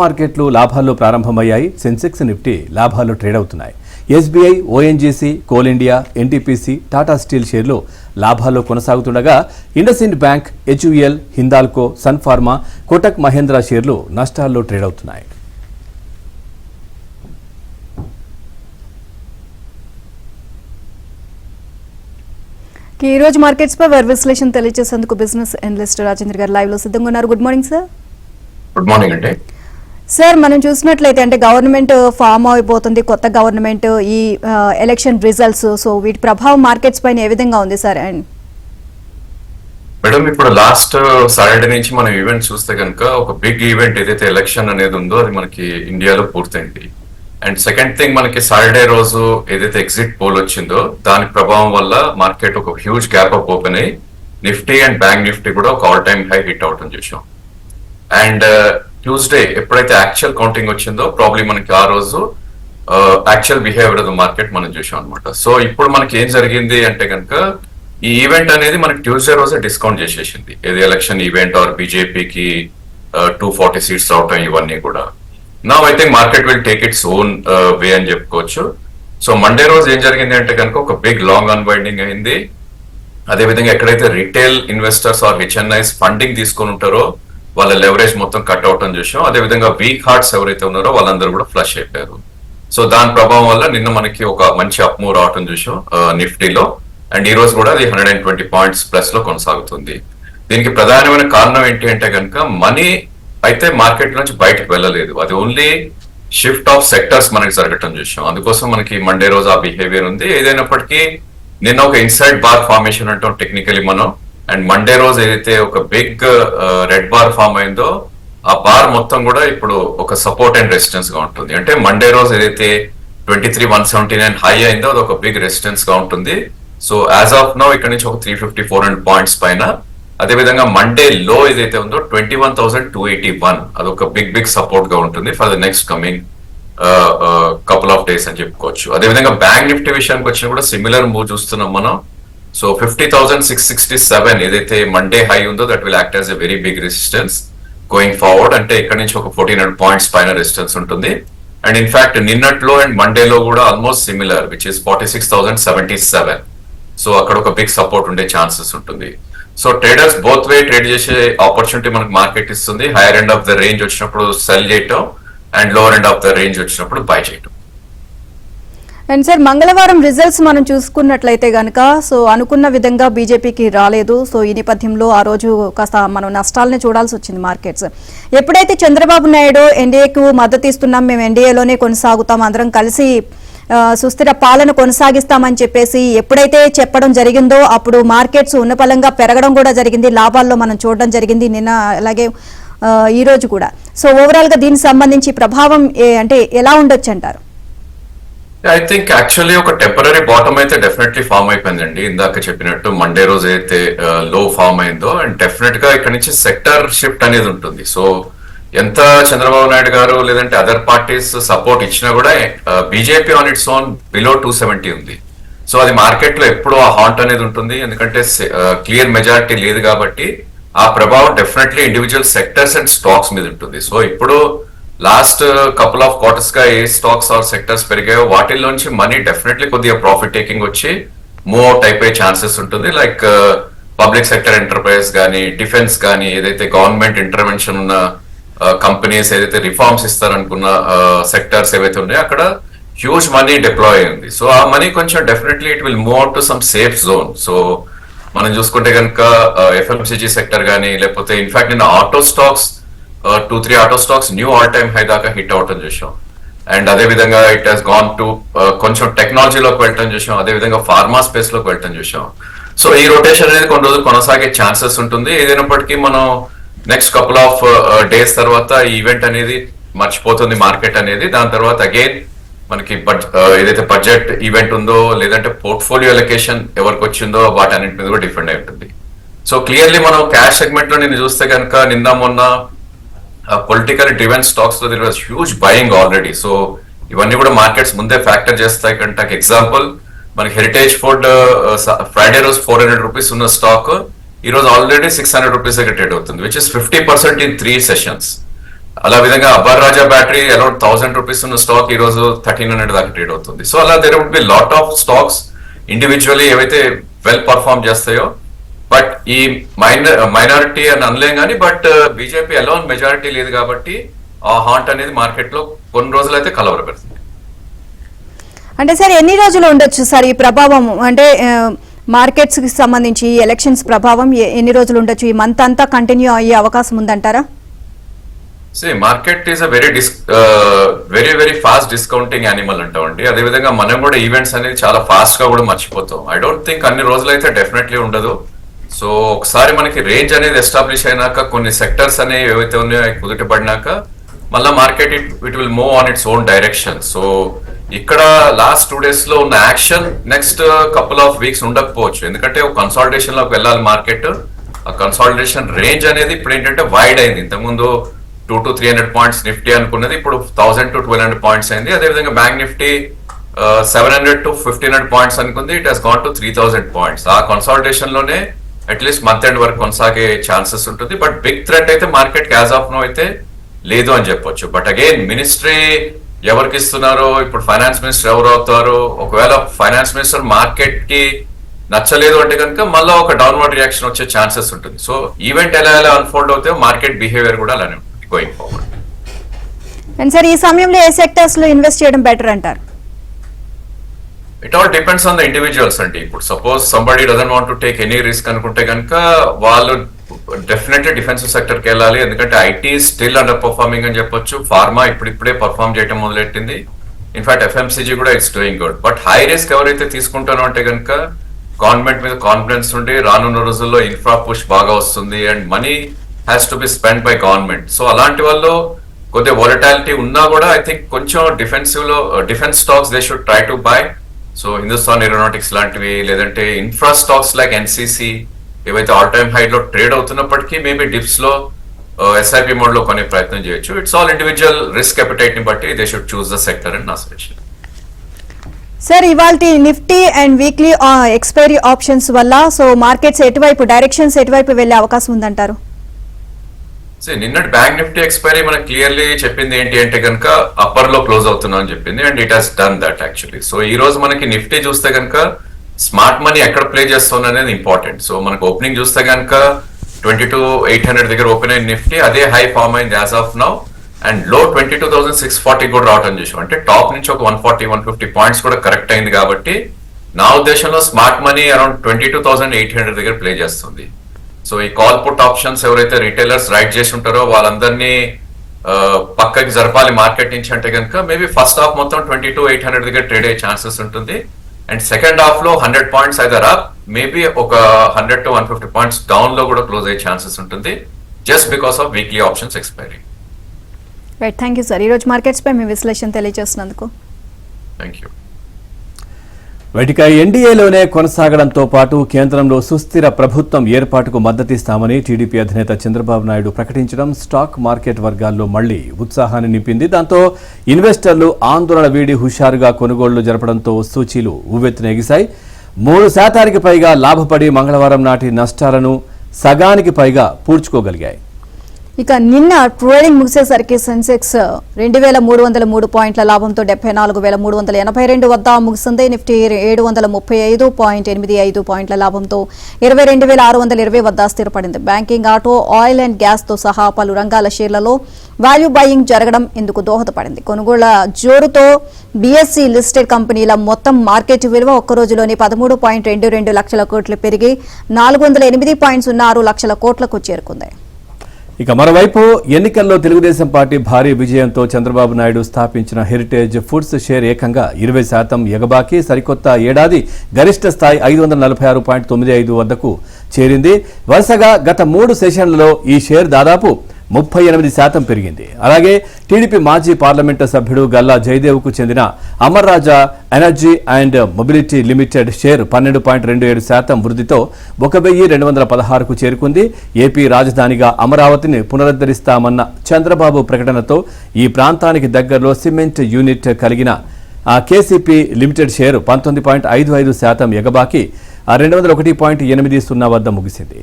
మార్కెట్లు లాభాల్లో ప్రారంభమయ్యాయి. సెన్సెక్స్, నిఫ్టీ లాభాల్లో ట్రేడ్ అవుతున్నాయి. SBI, ONGC, coal India, NTPC, Tata steel షేర్లు లాభాల్లో కొనసాగుతుండగా IndusInd bank, HUL, Hindalco, Sun Pharma, Kotak Mahindra షేర్లు నష్టాల్లో ట్రేడ్ అవుతున్నాయి. ఈ రోజు మార్కెట్స్ పై వారి విశ్లేషణ తెలియజేసేందుకు బిజినెస్ అనలిస్ట్ రాజేంద్ర గారు లైవ్ లో సిద్ధంగా ఉన్నారు. Good morning sir. Good morning అండి. సార్, మనం చూసినట్లయితే అంటే గవర్నమెంట్ ఫామ్ అయిపోతుంది, కొత్త గవర్నమెంట్, ఈ ఎలక్షన్ రిజల్ట్స్, సో వీటి ప్రభావం మార్కెట్స్ పైన ఏ విధంగా ఉంది సార్? అండ్ మేడం, ఇప్పుడు లాస్ట్ సాటర్డే నుంచి మనం ఈవెంట్ చూస్తే కనుక ఒక బిగ్ ఈవెంట్ ఏదైతే ఎలక్షన్ అనేది ఉందో అది మనకి ఇండియాలో పూర్తయింది. అండ్ సెకండ్ థింగ్, మనకి సాటర్డే రోజు ఏదైతే ఎగ్జిట్ పోల్ వచ్చిందో దాని ప్రభావం వల్ల మార్కెట్ ఒక హ్యూజ్ గ్యాప్ అప్ ఓపెన్ అయ్యి నిఫ్టీ అండ్ బ్యాంక్ నిఫ్టీ కూడా ఒక ఆల్ టైమ్ హై హిట్ అవటం చూసాం. అండ్ ట్యూస్డే ఎప్పుడైతే యాక్చువల్ కౌంటింగ్ వచ్చిందో ప్రాబ్లీ మనకి ఆ రోజు actual behaviour of the market మనం చూసాం అనమాట. సో ఇప్పుడు మనకి ఏం జరిగింది అంటే కనుక ఈ ఈవెంట్ అనేది మనకి ట్యూస్డే రోజే డిస్కౌంట్ చేసేసింది. ఏది ఎలక్షన్ ఈవెంట్ ఆర్ బీజేపీకి 240 సీట్స్ రావటం ఇవన్నీ కూడా. Now I think market will take its own way అని చెప్పుకోవచ్చు. సో మండే రోజు ఏం జరిగింది అంటే కనుక ఒక బిగ్ లాంగ్ అన్వైండింగ్ అయింది. అదేవిధంగా ఎక్కడైతే retail investors or HNIs funding తీసుకొని ఉంటారో వాళ్ళ లెవరేజ్ మొత్తం కట్ అవటం చూసాం. అదేవిధంగా వీక్ హార్ట్స్ ఎవరైతే ఉన్నారో వాళ్ళందరూ కూడా ఫ్లష్ అయిపోయారు. సో దాని ప్రభావం వల్ల నిన్న మనకి ఒక మంచి అప్ మూవ్ రావటం చూసాం నిఫ్టీలో. అండ్ ఈ రోజు కూడా అది 120 పాయింట్స్ ప్లస్ లో కొనసాగుతుంది. దీనికి ప్రధానమైన కారణం ఏంటి అంటే కనుక మనీ అయితే మార్కెట్ నుంచి బయటకు వెళ్ళలేదు, అది ఓన్లీ షిఫ్ట్ ఆఫ్ సెక్టర్స్ మనకి జరగటం చూసాం. అందుకోసం మనకి మండే రోజు ఆ బిహేవియర్ ఉంది. ఏదైనప్పటికీ నిన్న ఒక ఇన్సైడ్ బార్ ఫార్మేషన్ అంటాం టెక్నికలీ మనం. అండ్ మండే రోజు ఏదైతే ఒక బిగ్ రెడ్ బార్ ఫామ్ అయిందో ఆ బార్ మొత్తం కూడా ఇప్పుడు ఒక సపోర్ట్ అండ్ రెసిస్టెన్స్ గా ఉంటుంది. అంటే మండే రోజు ఏదైతే 23,179 హై అయిందో అది ఒక బిగ్ రెసిస్టెన్స్ గా ఉంటుంది. సో యాజ్ ఆఫ్ నౌ ఇక్కడ నుంచి ఒక 350-400 పాయింట్స్ పైన. అదేవిధంగా మండే లో ఏదైతే ఉందో 21,281 అదొక బిగ్ సపోర్ట్ గా ఉంటుంది for the next coming couple of days అని చెప్పుకోవచ్చు. అదేవిధంగా బ్యాంక్ నిఫ్టీ విషయానికి వచ్చినా కూడా సిమిలర్ మూవ్ చూస్తున్నాం మనం. సో 50,667 ఏదైతే మండే హై ఉందో that will act as a very big resistance going forward. అంటే ఇక్కడ నుంచి ఒక 1400 పాయింట్స్ పైన రెసిస్టెన్స్ ఉంటుంది. అండ్ ఇన్ఫాక్ట్ నిన్నట్లో అండ్ మండేలో కూడా almost similar, which is 46,077. So అక్కడ ఒక బిగ్ సపోర్ట్ ఉండే ఛాన్సెస్ ఉంటుంది. So traders both way trade చేసే ఆపర్చునిటీ మనకు మార్కెట్ ఇస్తుంది. Higher end of the range వచ్చినప్పుడు సెల్ చేయటం and lower end of the range వచ్చినప్పుడు బై చేయటం. అండ్ సార్, మంగళవారం రిజల్ట్స్ మనం చూసుకున్నట్లయితే కనుక సో అనుకున్న విధంగా బీజేపీకి రాలేదు. సో ఈ నేపథ్యంలో ఆ రోజు కాస్త మనం నష్టాలనే చూడాల్సి వచ్చింది మార్కెట్స్. ఎప్పుడైతే చంద్రబాబు నాయుడు ఎన్డీఏకు మద్దతు ఇస్తున్నాం, మేము ఎన్డీఏలోనే కొనసాగుతాం, అందరం కలిసి సుస్థిర పాలన కొనసాగిస్తామని చెప్పేసి ఎప్పుడైతే చెప్పడం జరిగిందో అప్పుడు మార్కెట్స్ ఉన్నపలంగా పెరగడం కూడా జరిగింది, లాభాల్లో మనం చూడడం జరిగింది నిన్న అలాగే ఈ రోజు కూడా. సో ఓవరాల్ గా దీనికి సంబంధించి ప్రభావం అంటే ఎలా ఉండొచ్చు అంటారు? ఐ థింక్ యాక్చువల్లీ ఒక టెంపరీ బాటమ్ అయితే డెఫినెట్లీ ఫామ్ అయిపోయిందండి. ఇందాక చెప్పినట్టు మండే రోజు అయితే లో ఫామ్ అయిందో అండ్ డెఫినెట్ గా ఇక్కడ నుంచి సెక్టర్ షిఫ్ట్ అనేది ఉంటుంది. సో ఎంత చంద్రబాబు నాయుడు గారు లేదంటే అదర్ పార్టీస్ సపోర్ట్ ఇచ్చినా కూడా BJP on its own below 270 ఉంది. సో అది మార్కెట్ లో ఎప్పుడూ ఆ హాంట్ అనేది ఉంటుంది, ఎందుకంటే క్లియర్ మెజారిటీ లేదు కాబట్టి ఆ ప్రభావం definitely individual sectors and stocks మీద ఉంటుంది. సో ఇప్పుడు లాస్ట్ కపుల్ ఆఫ్ క్వార్టర్స్ గా ఏ స్టాక్స్ ఆర్ సెక్టర్స్ పెరిగాయో వాటిల్లోంచి మనీ డెఫినెట్లీ కొద్దిగా ప్రాఫిట్ టేకింగ్ వచ్చి మూవ్ అవుట్ అయిపోయే ఛాన్సెస్ ఉంటుంది. లైక్ పబ్లిక్ సెక్టర్ ఎంటర్ప్రైజ్ కానీ, డిఫెన్స్ కానీ, ఏదైతే గవర్నమెంట్ ఇంటర్వెన్షన్ ఉన్న కంపెనీస్, ఏదైతే రిఫార్మ్స్ ఇస్తారనుకున్న సెక్టర్స్ ఏవైతే ఉన్నాయో అక్కడ హ్యూజ్ మనీ డిప్లాయ్ అయింది. సో ఆ మనీ కొంచెం definitely it will move out to some safe zone. So మనం చూసుకుంటే కనుక ఎఫ్ఎంసీజీ సెక్టర్ కానీ, లేకపోతే ఇన్ఫాక్ట్ నిన్న auto stocks 2-3 auto stocks new all time high దాకా హిట్ అవటం చూసాం. అండ్ అదే విధంగా ఇట్ హాస్ గాన్ టు కొంచెం టెక్నాలజీలోకి వెళ్ళటం చూసాం, అదేవిధంగా ఫార్మా స్పేస్ లోకి వెళ్ళటం చూసాం. సో ఈ రొటేషన్ అనేది కొన్ని రోజులు కొనసాగే ఛాన్సెస్ ఉంటుంది. ఏదైనప్పటికీ మనం నెక్స్ట్ కపుల్ ఆఫ్ డేస్ తర్వాత ఈ ఈవెంట్ అనేది మర్చిపోతుంది మార్కెట్ అనేది. దాని తర్వాత అగైన్ మనకి ఏదైతే బడ్జెట్ ఈవెంట్ ఉందో లేదంటే పోర్ట్ఫోలియో అలొకేషన్ ఎవరికి వచ్చిందో వాటన్నిటి మీద కూడా డిఫరెంట్ అయి ఉంటుంది. సో క్లియర్లీ మనం క్యాష్ సెగ్మెంట్ లో నేను చూస్తే కనుక నిన్న మొన్న పొలిటికల్ డ్రివెన్ స్టాక్స్ లో దిర్ was huge buying already. So ఇవన్నీ కూడా మార్కెట్స్ ముందే ఫ్యాక్టర్ చేస్తాయి. కంటే ఎగ్జాంపుల్ మనకి హెరిటేజ్ ఫుడ్ ఫ్రైడే రోజు 400 రూపీస్ ఉన్న స్టాక్ ఈ రోజు ఆల్రెడీ 600 రూపీస్ దగ్గర ట్రేడ్ అవుతుంది, విచ్ ఇస్ 50% ఇన్ 3 సెషన్స్. అలా విధంగా అబ్బర్ రాజా బ్యాటరీ అరౌండ్ 1000 రూపీస్ ఉన్న స్టాక్ ఈ రోజు 1300 దాకా ట్రేడ్ అవుతుంది. సో అలా there would be lot of stocks individually ఏవైతే వెల్ పర్ఫార్మ్ చేస్తాయో, బట్ ఈ మైనారిటీ అని అనలేం కానీ, బట్ బీజేపీ అలోన్ మెజారిటీ లేదు కాబట్టి ఆ హాంట్ అనేది మార్కెట్ లో కొన్ని రోజులైతే కలవరపెడుతుంది. అంటే సార్ ఎన్ని రోజులు ఉండొచ్చు సార్ ఈ ప్రభావం? అంటే మార్కెట్స్ కి సంబంధించి ఎలక్షన్స్ ప్రభావం ఎన్ని రోజులు ఉండొచ్చు? ఈ మంత్ అంతా కంటిన్యూ అయ్యే అవకాశం ఉందంటారా? Market is a very very fast discounting animal అంటామండి. అదేవిధంగా మనం కూడా ఈవెంట్స్ అనేది చాలా ఫాస్ట్ గా కూడా మర్చిపోతాం. ఐ డోంట్ థింక్ అన్ని రోజులైతే డెఫినెట్లీ ఉండదు. సో ఒకసారి మనకి రేంజ్ అనేది ఎస్టాబ్లిష్ అయినాక, కొన్ని సెక్టర్స్ అనేవి ఏవైతే ఉన్నాయో అవి కుదుటపడినాక మళ్ళీ market it will move on its own direction. So ఇక్కడ లాస్ట్ 2 days లో ఉన్న action next couple of weeks ఉండకపోవచ్చు, ఎందుకంటే ఒక కన్సాలిడేషన్ లోకి వెళ్ళాలి మార్కెట్. ఆ కన్సాలిడేషన్ రేంజ్ అనేది ఇప్పుడు ఏంటంటే వైడ్ అయింది. ఇంతకుముందు 200 to 300 పాయింట్స్ నిఫ్టీ అనుకున్నది ఇప్పుడు 1000 to 1200 పాయింట్స్ అయింది. అదేవిధంగా బ్యాంక్ నిఫ్టీ 700 to 1500 పాయింట్స్ అనుకుంది, it has gone to 3000 points. ఆ కన్సాలిడేషన్ లోనే అట్లీస్ట్ మంత్ ఎండ్ వరకు కొనసాగే ఛాన్సెస్ ఉంటుంది. బట్ బిగ్ థ్రెట్ అయితే మార్కెట్ యాజ్ ఆఫ్ నో అయితే లేదు అని చెప్పొచ్చు. బట్ అగైన్ మినిస్ట్రీ ఎవరికి ఇస్తున్నారో, ఇప్పుడు ఫైనాన్స్ మినిస్టర్ ఎవరు అవుతారో, ఒకవేళ ఫైనాన్స్ మినిస్టర్ మార్కెట్ కి నచ్చలేదు అంటే కనుక మళ్ళీ ఒక డౌన్వర్డ్ రియాక్షన్ వచ్చే ఛాన్సెస్ ఉంటుంది. సో ఈవెంట్ ఎలా అన్ఫోల్డ్ అవుతాయో మార్కెట్ బిహేవియర్ కూడా అలానే ఉంటుంది గోయింగ్ ఫార్వర్డ్. అండ్ సార్ ఈ సమయంలో ఏ సెక్టర్స్ లో ఇన్వెస్ట్ చేయడం బెటర్ అంటారు? It all depends on the individuals అండి. ఇప్పుడు suppose somebody doesn't want to take any risk అనుకుంటే కనుక వాళ్ళు డెఫినెట్లీ డిఫెన్సివ్ సెక్టర్ కి వెళ్ళాలి, ఎందుకంటే ఐటీ స్టిల్ అండర్ పర్ఫార్మింగ్ అని చెప్పొచ్చు. ఫార్మా ఇప్పుడిప్పుడే పర్ఫార్మ్ చేయడం మొదలెట్టింది. ఇన్ఫాక్ట్ ఎఫ్ఎంసీజీ కూడా it's doing good. But high risk ఎవరైతే తీసుకుంటారో అంటే కనుక గవర్నమెంట్ మీద కాన్ఫిడెన్స్ ఉండి రానున్న రోజుల్లో ఇన్ఫ్రా పుష్ బాగా వస్తుంది and money has to be spend by government. So అలాంటి వాళ్ళు కొద్దిగా వాలటాలిటీ ఉన్నా కూడా ఐ థింక్ కొంచెం defence stocks they should try to buy. So Hindustan aeronautics లాంటివి, లేదంటే ఇన్ఫ్రా స్టాక్స్ లైక్ ఎన్సీసీ ఏవైతే ఆల్ టైమ్ హై లో ట్రేడ్ అవుతున్నప్పటికీ మేబీ డిప్స్ లో ఎస్ఐపి మోడ్ లో కొనే ప్రయత్నం చేయొచ్చు. It's all individual risk appetite ని బట్టి they should choose the sector and నా సజెషన్. సార్ ఇవాల్టి Nifty and weekly expiry options వల్ల సో మార్కెట్స్ ఎటువైపు డైరెక్షన్స్ ఎటువైపు వెళ్లే అవకాశం ఉందంటారు? నిన్నటి బ్యాంక్ నిఫ్టీ ఎక్స్పైరీ మనకు క్లియర్లీ చెప్పింది ఏంటి అంటే కనుక అప్పర్ లో క్లోజ్ అవుతున్నా అని చెప్పింది, and it has done that actually. So ఈ రోజు మనకి నిఫ్టీ చూస్తే కనుక స్మార్ట్ మనీ ఎక్కడ ప్లే చేస్తుంది అనేది ఇంపార్టెంట్. సో మనకు ఓపెనింగ్ చూస్తే కనుక 22,800 దగ్గర ఓపెన్ అయిన నిఫ్టీ అదే హై ఫార్మ్ అయింది యాజ్ ఆఫ్ నౌ, అండ్ లో 22,640 కూడా రావడం చేసాం. అంటే టాప్ నుంచి ఒక 140-150 పాయింట్స్ కూడా కరెక్ట్ అయింది. కాబట్టి నా ఉద్దేశంలో స్మార్ట్ మనీ అరౌండ్ 22,800 దగ్గర ప్లే చేస్తుంది. సో ఈ కాల్ పుట్ ఆప్షన్స్ ఎవరైతే రిటైలర్స్ రైట్ చేసి ఉంటారో వాళ్ళందరినీ పక్కకి జరపాలి మార్కెట్ నుంచి అంటే కనుక మేబీ ఫస్ట్ హాఫ్ మొత్తం 22,800 దగ్గర ట్రేడ్ అయ్యే ఛాన్సెస్ ఉంటుంది. అండ్ సెకండ్ హాఫ్ లో 100 పాయింట్స్ ఐదర్ అప్, మేబీ ఒక 100 to 150 పాయింట్స్ డౌన్ లో కూడా క్లోజ్ అయ్యే ఛాన్సెస్ ఉంటుంది, just because of weekly options expiry. Right, thank you sir. ఈ రోజు మార్కెట్స్ పై మీ విశ్లేషణ తెలియజేస్తున్నందుకు. Thank you. వీటికి ఎన్డీఏలోనే కొనసాగడంతో పాటు కేంద్రంలో సుస్థిర ప్రభుత్వం ఏర్పాటుకు మద్దతిస్తామని టీడీపీ అధినేత చంద్రబాబు నాయుడు ప్రకటించడం స్టాక్ మార్కెట్ వర్గాల్లో మళ్లీ ఉత్సాహాన్ని నింపింది. దాంతో ఇన్వెస్టర్లు ఆందోళన వీడి హుషారుగా కొనుగోళ్లు జరపడంతో సూచీలు ఉవ్వెత్తున ఎగిశాయి. 3% పైగా లాభపడి మంగళవారం నాటి నష్టాలను సగానికి పైగా పూడ్చుకోగలిగాయి. ఇక నిన్న ట్రేడింగ్ ముగిసేసరికి సెన్సెక్స్ 2,303 పాయింట్ల లాభంతో 74,382 వద్ద ముగిసింది. నిఫ్టీ 735.85 పాయింట్ల లాభంతో 22,620 వద్ద స్థిరపడింది. Banking, auto, oil and gas తో సహా పలు రంగాల షేర్లలో వాల్యూ బయింగ్ జరగడం ఇందుకు దోహదపడింది. కొనుగోళ్ల జోరుతో బీఎస్సీ లిస్టెడ్ కంపెనీల మొత్తం మార్కెట్ విలువ ఒక్కరోజులోని 13.22 లక్షల కోట్లు పెరిగి 408.06 లక్షల కోట్లకు చేరుకుంది. ఇక మరోవైపు ఎన్నికల్లో తెలుగుదేశం పార్టీ భారీ విజయంతో చంద్రబాబు నాయుడు స్థాపించిన హెరిటేజ్ ఫుడ్స్ షేర్ ఏకంగా 20% ఎగబాకి సరికొత్త ఏడాది గరిష్ట స్థాయి 546.95 వద్దకు చేరింది. వరుసగా గత 3 సెషన్లలో ఈ షేర్ దాదాపు 38% పెరిగింది. అలాగే టీడీపీ మాజీ పార్లమెంటు సభ్యుడు గల్లా జయదేవ్కు చెందిన Amar Raja energy and mobility limited share 12.27% వృద్ధితో 1,216కు చేరుకుంది. ఏపీ రాజధానిగా అమరావతిని పునరుద్ధరిస్తామన్న చంద్రబాబు ప్రకటనతో ఈ ప్రాంతానికి దగ్గరలో సిమెంట్ యూనిట్ కలిగిన కేసీపీ లిమిటెడ్ షేర్ 19.55% ఎగబాకి 201.80 వద్ద ముగిసింది.